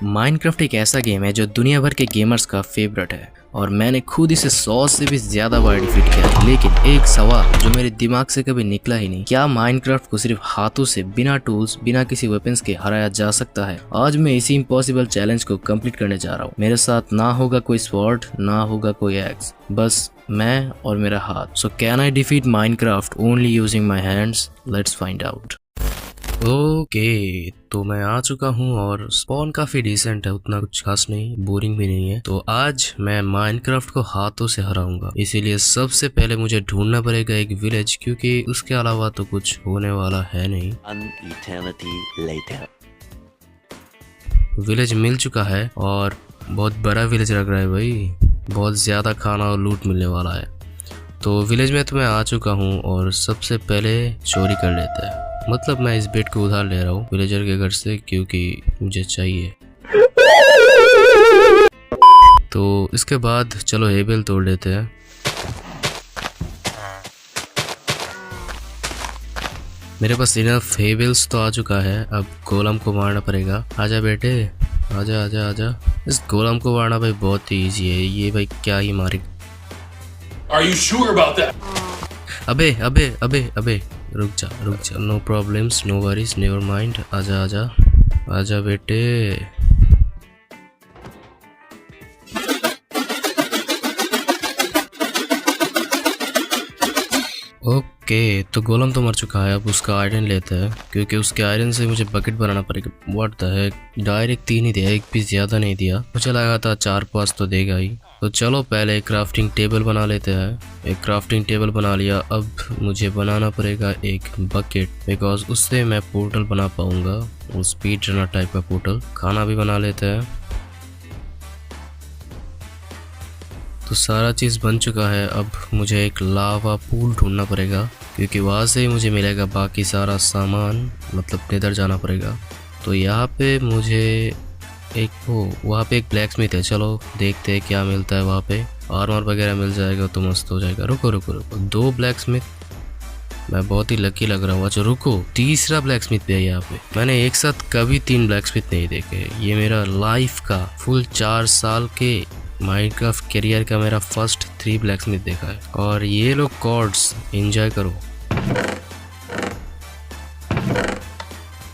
Minecraft एक ऐसा game है जो दुनिया भर के गेमर्स का फेवरेट है और मैंने खुद इसे 100 से भी ज्यादा बार डिफीट किया है। लेकिन एक सवाल जो मेरे दिमाग से कभी निकला ही नहीं, क्या माइनक्राफ्ट को सिर्फ हाथों से बिना टूल्स बिना किसी वेपन्स के हराया जा सकता है? आज मैं इसी इम्पॉसिबल चैलेंज को कंप्लीट करने जा रहा हूँ। मेरे साथ ना होगा कोई स्वॉर्ड, ना होगा कोई एक्स, बस मैं और मेरा हाथ। So can I defeat Minecraft only using my hands? Let's find out. Okay, तो मैं आ चुका हूँ और स्पॉन काफी डिसेंट है, उतना कुछ खास नहीं, बोरिंग भी नहीं है। तो आज मैं माइनक्राफ्ट को हाथों से हराऊंगा, इसीलिए सबसे पहले मुझे ढूंढना पड़ेगा एक विलेज, क्योंकि उसके अलावा तो कुछ होने वाला है नहीं। विलेज मिल चुका है और बहुत बड़ा विलेज लग रहा है भाई, बहुत ज्यादा खाना और लूट मिलने वाला है। तो विलेज में तो मैं आ चुका हूँ और सबसे पहले चोरी कर लेते हैं। मतलब मैं इस बेड को उधार ले रहा हूँ विलेजर के घर से, क्योंकि मुझे चाहिए। तो इसके बाद चलो हेबल तोड़ लेते हैं। मेरे पास इनफ हेबल्स तो आ चुका है, अब गोलम को मारना पड़ेगा। आजा बेटे, आजा आजा आजा। इस गोलम को मारना भाई बहुत ही ईजी है, ये भाई क्या ही मारेगा। Are you sure about that? अबे अबे अबे अबे रुक जा, no problems, no worries, never mind. आजा आजा आजा बेटे। ओके, तो गोलम तो मर चुका है, अब उसका आयरन लेते हैं, क्योंकि उसके आयरन से मुझे बकेट बनाना पड़ेगा। व्हाट द हेक, डायरेक्ट 3 ही दिया, एक भी ज्यादा नहीं दिया। मुझे लगा था 4-5 तो देगा ही। तो चलो पहले एक क्राफ्टिंग टेबल बना लेते हैं। एक क्राफ्टिंग टेबल बना लिया, अब मुझे बनाना पड़ेगा एक बकेट, बिकॉज उससे मैं पोर्टल बना पाऊंगा, वो स्पीड रनर टाइप का पोर्टल। खाना भी बना लेते हैं। तो सारा चीज़ बन चुका है, अब मुझे एक लावा पूल ढूंढना पड़ेगा, क्योंकि वहाँ से ही मुझे मिलेगा बाकी सारा सामान, मतलब नेदर जाना पड़ेगा। तो यहाँ पे मुझे वहाँ पे एक ब्लैक स्मिथ है, चलो देखते हैं क्या मिलता है वहाँ पे। आर्मर वगैरह मिल जाएगा तो मस्त हो जाएगा। रुको रुको रुको, 2 ब्लैक स्मिथ, मैं बहुत ही लकी लग रहा हूँ। अच्छा रुको, तीसरा ब्लैक स्मिथ भी है यहाँ पे। मैंने एक साथ कभी 3 ब्लैक स्मिथ नहीं देखे। ये मेरा लाइफ का फुल 4 साल के माइनक्राफ्ट करियर का मेरा फर्स्ट 3 ब्लैक स्मिथ देखा है। और ये लोग कॉर्ड्स एंजॉय करो।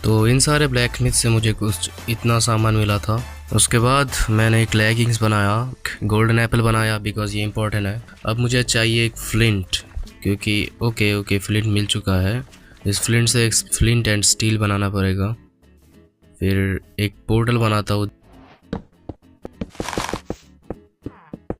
तो इन सारे ब्लैक स्मिथ से मुझे कुछ इतना सामान मिला था। उसके बाद मैंने एक लेगिंग्स बनाया, गोल्डन एप्पल बनाया, बिकॉज ये इंपॉर्टेंट है। अब मुझे चाहिए एक फ्लिंट, क्योंकि ओके फ्लिंट मिल चुका है। इस फ्लिंट से एक फ्लिंट एंड स्टील बनाना पड़ेगा। फिर एक पोर्टल बनाता हूँ।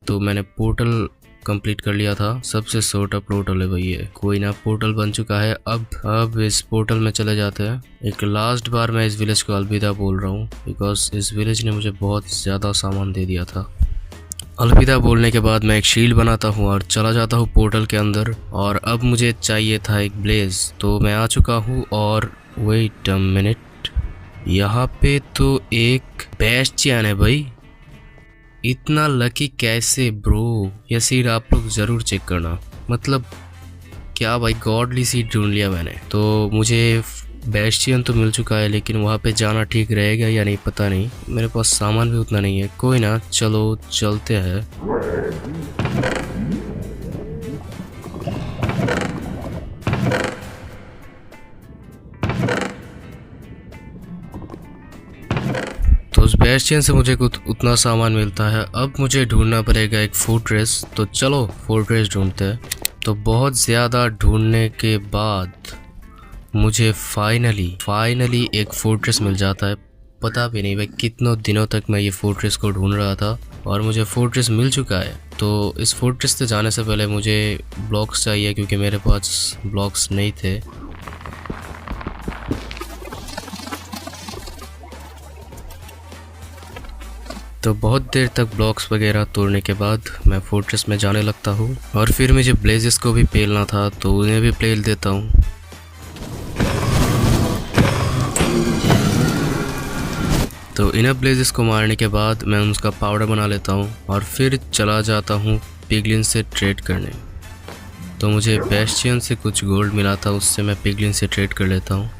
तो मैंने पोर्टल कंप्लीट कर लिया था, सबसे छोटा पोर्टल है भाई ये। कोई ना, पोर्टल बन चुका है। अब इस पोर्टल में चले जाते हैं। एक लास्ट बार मैं इस विलेज को अलविदा बोल रहा हूँ, बिकॉज इस विलेज ने मुझे बहुत ज़्यादा सामान दे दिया था। अलविदा बोलने के बाद मैं एक शील्ड बनाता हूँ और चला जाता हूँ पोर्टल के अंदर। और अब मुझे चाहिए था एक ब्लेज, तो मैं आ चुका हूँ। और वेट अ मिनट, यहाँ पे तो एक बेस्टियन है भाई। इतना लकी कैसे ब्रो? ये सीड आप लोग ज़रूर चेक करना। मतलब क्या भाई, गॉडली सीड ढूंढ लिया मैंने। तो मुझे बेस्टियन तो मिल चुका है, लेकिन वहाँ पे जाना ठीक रहेगा या नहीं पता नहीं। मेरे पास सामान भी उतना नहीं है। कोई ना, चलो चलते हैं। तो उस बेस्टियन से मुझे कुछ उतना सामान मिलता है। अब मुझे ढूंढना पड़ेगा एक फोर्ट्रेस, तो चलो फोर्ट्रेस ढूंढते हैं। तो बहुत ज़्यादा ढूंढने के बाद मुझे फाइनली एक फोर्ट्रेस मिल जाता है। पता भी नहीं भाई कितनों दिनों तक मैं ये फोर्ट्रेस को ढूंढ रहा था और मुझे फोर्ट्रेस मिल चुका है। तो इस फोर्ट्रेस से जाने से पहले मुझे ब्लॉक्स चाहिए, क्योंकि मेरे पास ब्लॉक्स नहीं थे। तो बहुत देर तक ब्लॉक्स वगैरह तोड़ने के बाद मैं फोर्ट्रेस में जाने लगता हूँ। और फिर मुझे ब्लेजेस को भी पेलना था, तो उन्हें भी पेल देता हूँ। तो इन ब्लेजेस को मारने के बाद मैं उसका पाउडर बना लेता हूँ और फिर चला जाता हूँ पिगलिन से ट्रेड करने। तो मुझे बेस्टियन से कुछ गोल्ड मिला था, उससे मैं पिगलिन से ट्रेड कर लेता हूँ।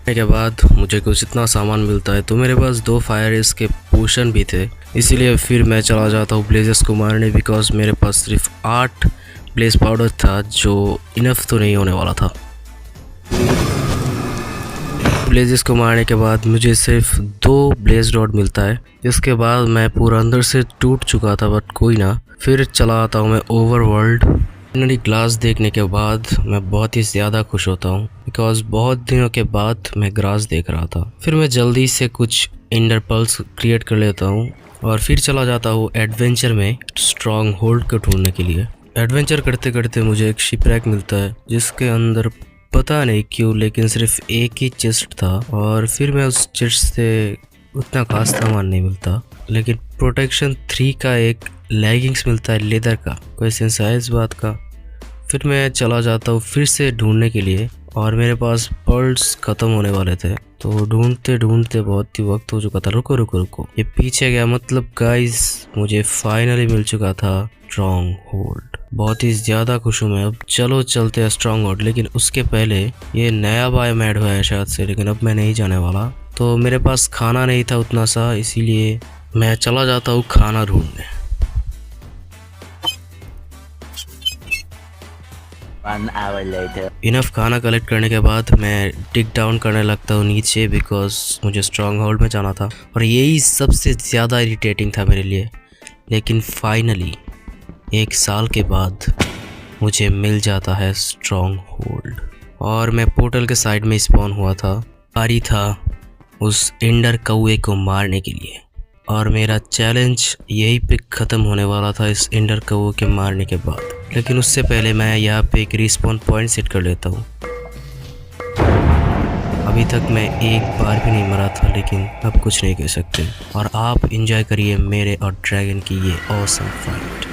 के बाद मुझे कुछ इतना सामान मिलता है, तो मेरे पास 2 फायर के पोशन भी थे, इसीलिए फिर मैं चला जाता हूँ ब्लेजेस को मारने, बिकॉज मेरे पास सिर्फ 8 ब्लेज पाउडर था जो इनफ तो नहीं होने वाला था। ब्लेजेस को मारने के बाद मुझे सिर्फ 2 ब्लेज रॉड मिलता है, जिसके बाद मैं पूरा अंदर से टूट चुका था, बट कोई ना। फिर चला आता हूँ मैं ओवरवर्ल्ड। फाइनली ग्लास देखने के बाद मैं बहुत ही ज़्यादा खुश होता हूँ, बिकॉज बहुत दिनों के बाद मैं ग्रास देख रहा था। फिर मैं जल्दी से कुछ इंडर पल्स क्रिएट कर लेता हूँ और फिर चला जाता हूँ एडवेंचर में स्ट्रॉन्ग होल्ड को ढूंढने के लिए। एडवेंचर करते करते मुझे एक शिपरैक मिलता है, जिसके अंदर पता नहीं क्यों लेकिन सिर्फ एक ही चेस्ट था, और फिर मैं उस चेस्ट से उतना खास सामान नहीं मिलता, लेकिन प्रोटेक्शन 3 का एक लेगिंग्स मिलता है लेदर का। कोई सेंस है इस बात का? फिर मैं चला जाता हूँ फिर से ढूंढने के लिए, और मेरे पास पर्ल्स ख़त्म होने वाले थे, तो ढूंढते ढूंढते बहुत ही वक्त हो चुका था। रुको रुको रुको, ये पीछे गया, मतलब गाइस मुझे फाइनली मिल चुका था स्ट्रॉन्ग होल्ड। बहुत ही ज़्यादा खुश हूँ मैं। अब चलो चलते हैं स्ट्रॉन्ग होल्ड, लेकिन उसके पहले ये नया बायोम ऐड हुआ है शायद से, लेकिन अब मैं नहीं जाने वाला। तो मेरे पास खाना नहीं था उतना सा, इसीलिए मैं चला जाता हूँ खाना ढूंढने। 1 hour later. इनफ खाना कलेक्ट करने के बाद मैं डिग डाउन करने लगता हूँ नीचे, बिकॉज मुझे स्ट्रॉन्ग होल्ड में जाना था, और यही सबसे ज़्यादा इरिटेटिंग था मेरे लिए। लेकिन फाइनली 1 साल के बाद मुझे मिल जाता है स्ट्रॉन्ग होल्ड, और मैं पोर्टल के साइड में स्पॉन हुआ था। पारी था उस एंडर कौवे को मारने के लिए, और मेरा चैलेंज यहीं पे ख़त्म होने वाला था इस एंडर कौवे के मारने के बाद। लेकिन उससे पहले मैं यहाँ पे एक रिस्पॉन पॉइंट सेट कर लेता हूँ। अभी तक मैं एक बार भी नहीं मरा था, लेकिन अब कुछ नहीं कह सकते। और आप इंजॉय करिए मेरे और ड्रैगन की ये ऑसम फाइट।